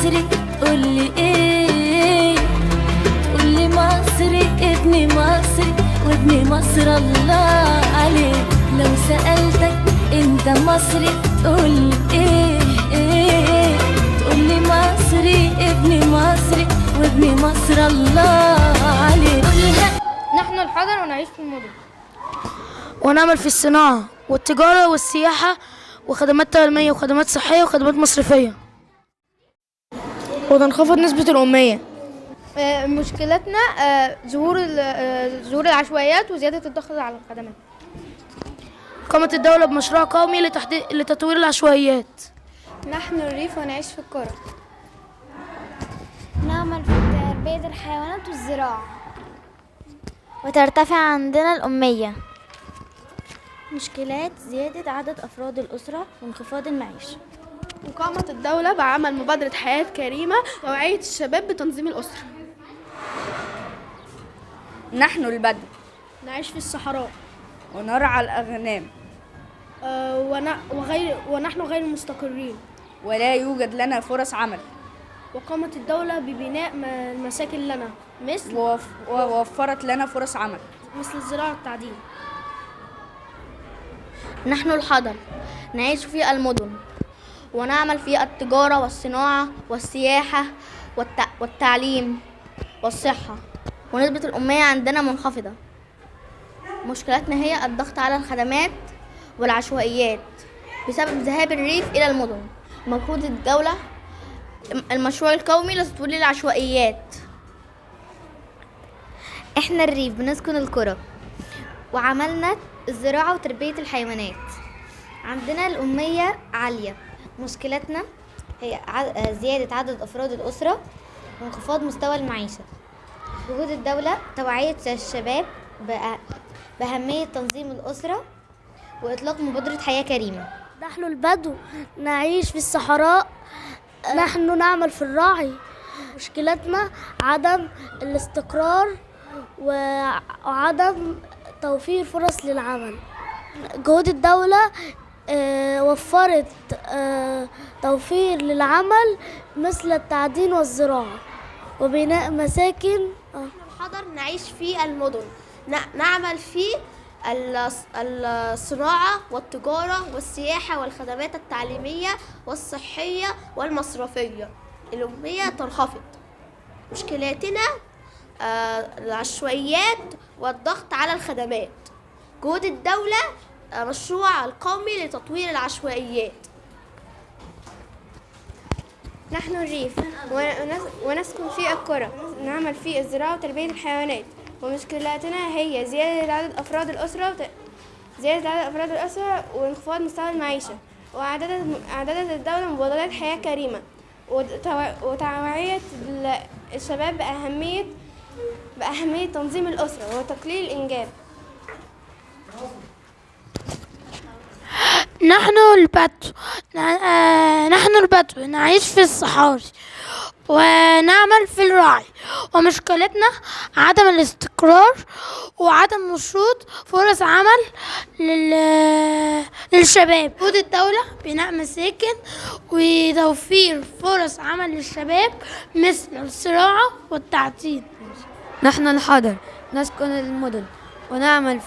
مصري تقولي ايه؟ تقولي مصري ابن مصري وابن مصر الله عليك. لو سألتك انت مصري تقولي ايه؟ تقولي مصري ابن مصري وابن مصر الله عليك. نحن الحضر ونعيش في المدن ونعمل في الصناعة والتجارة والسياحة وخدمات تعليمية وخدمات صحية وخدمات مصرفية. وتنخفض نسبة الأمية. مشكلتنا ظهور العشوائيات وزيادة الضغط على الخدمات. قامت الدولة بمشروع قومي لتطوير العشوائيات. نحن الريف ونعيش في القرى. نعمل في تربية الحيوانات والزراعة. وترتفع عندنا الأمية. مشكلات زيادة عدد أفراد الأسرة وانخفاض المعيشة. وقامت الدولة بعمل مبادرة حياة كريمة توعية الشباب بتنظيم الأسرة. نحن البدو نعيش في الصحراء ونرعى الأغنام ونحن غير مستقرين ولا يوجد لنا فرص عمل. وقامت الدولة ببناء مساكن لنا ووفرت لنا فرص عمل مثل الزراعة والتعدين. نحن الحضر نعيش في المدن ونعمل في التجارة والصناعة والسياحة والتعليم والصحة. ونسبة الأمية عندنا منخفضة. مشكلتنا هي الضغط على الخدمات والعشوائيات بسبب ذهاب الريف إلى المدن. مجهود الدولة المشروع القومي لتطوير العشوائيات. احنا الريف بنسكن القرى وعملنا الزراعة وتربية الحيوانات. عندنا الأمية عالية. مشكلتنا هي زيادة عدد أفراد الأسرة وانخفاض مستوى المعيشة. جهود الدولة توعية الشباب بأهمية تنظيم الأسرة وإطلاق مبادرة حياة كريمة. نحن البدو نعيش في الصحراء. نحن نعمل في الراعي. مشكلتنا عدم الاستقرار وعدم توفير فرص للعمل. جهود الدولة وفرت توفير للعمل مثل التعدين والزراعة وبناء مساكن. الحضر نعيش في المدن نعمل في الصناعة والتجارة والسياحة والخدمات التعليمية والصحية والمصرفية. الأمية تنخفض. مشكلاتنا العشوائيات والضغط على الخدمات. جهود الدولة مشروع القومي لتطوير العشوائيات. نحن الريف ونسكن في القرى نعمل في الزراعة وتربية الحيوانات. ومشكلاتنا هي زيادة عدد أفراد الأسرة وانخفاض مستوى المعيشة. وإعداد الدولة مبادرات حياة كريمة وتوعية الشباب بأهمية تنظيم الأسرة وتقليل الإنجاب. نحن البدو نعيش في الصحاري ونعمل في الراعي. ومشكلتنا عدم الاستقرار وعدم وجود فرص عمل للشباب. جهود الدولة بناء مساكن وتوفير فرص عمل للشباب مثل الزراعة والتعدين. نحن الحضر نسكن المدن ونعمل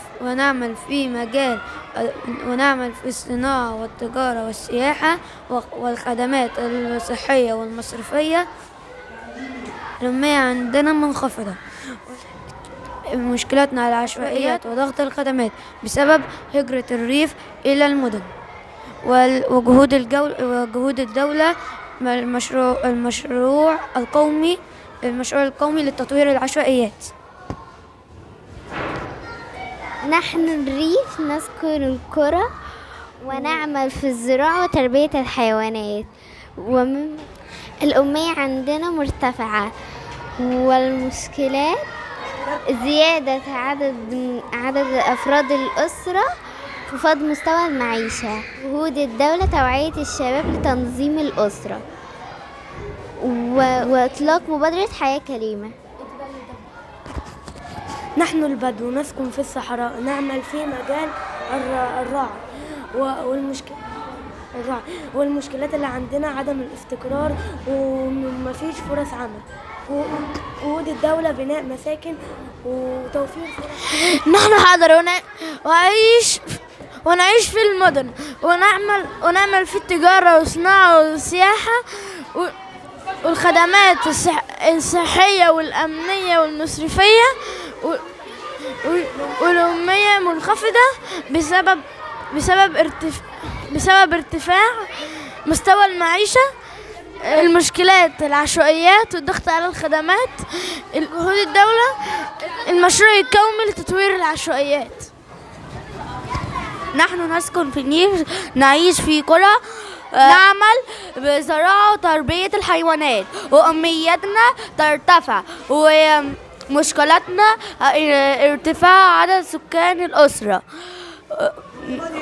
في الصناعة والتجارة والسياحة والخدمات الصحية والمصرفية. الأمية عندنا منخفضة. مشكلتنا العشوائيات وضغط الخدمات بسبب هجرة الريف إلى المدن. وجهود الدولة المشروع القومي لتطوير العشوائيات. نحن الريف نسكن القرى ونعمل في الزراعة وتربية الحيوانات. الأمية عندنا مرتفعة. والمشكلات زيادة عدد أفراد الأسرة وانخفاض مستوى المعيشة. جهود الدولة توعية الشباب لتنظيم الأسرة وإطلاق مبادرة حياة كريمة. نحن البدو نسكن في الصحراء نعمل في مجال الراعي. الراعي. والمشكلات اللي عندنا عدم الاستقرار ومفيش فرص عمل، وجود الدولة بناء مساكن وتوفير فرص. نحن حاضر ونعيش في المدن ونعمل في التجارة والصناعة والسياحة والخدمات الصحية والأمنية والمصرفية والأمية منخفضة بسبب ارتفاع مستوى المعيشة، المشكلات العشوائيات والضغط على الخدمات، جهود الدولة، المشروع القومي لتطوير العشوائيات. نحن نسكن في النيل، نعيش في قرى، نعمل بزراعة وتربية الحيوانات، وأميتنا ترتفع، ومشكلتنا ارتفاع عدد سكان الأسرة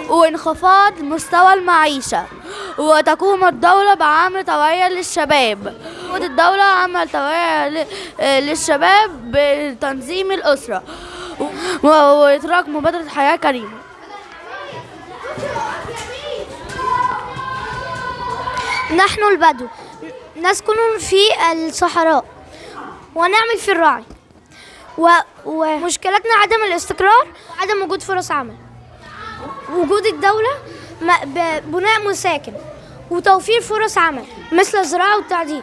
وانخفاض مستوى المعيشة. وتقوم الدولة بعمل توعية للشباب، الدولة عمل توعية للشباب بتنظيم الأسرة وإدراك مبادرة حياة كريمة. نحن البدو نسكن في الصحراء ونعمل في الرعي، ومشكلتنا عدم الاستقرار، عدم وجود فرص عمل، وجود الدولة بناء مساكن وتوفير فرص عمل مثل الزراعة والتعدين.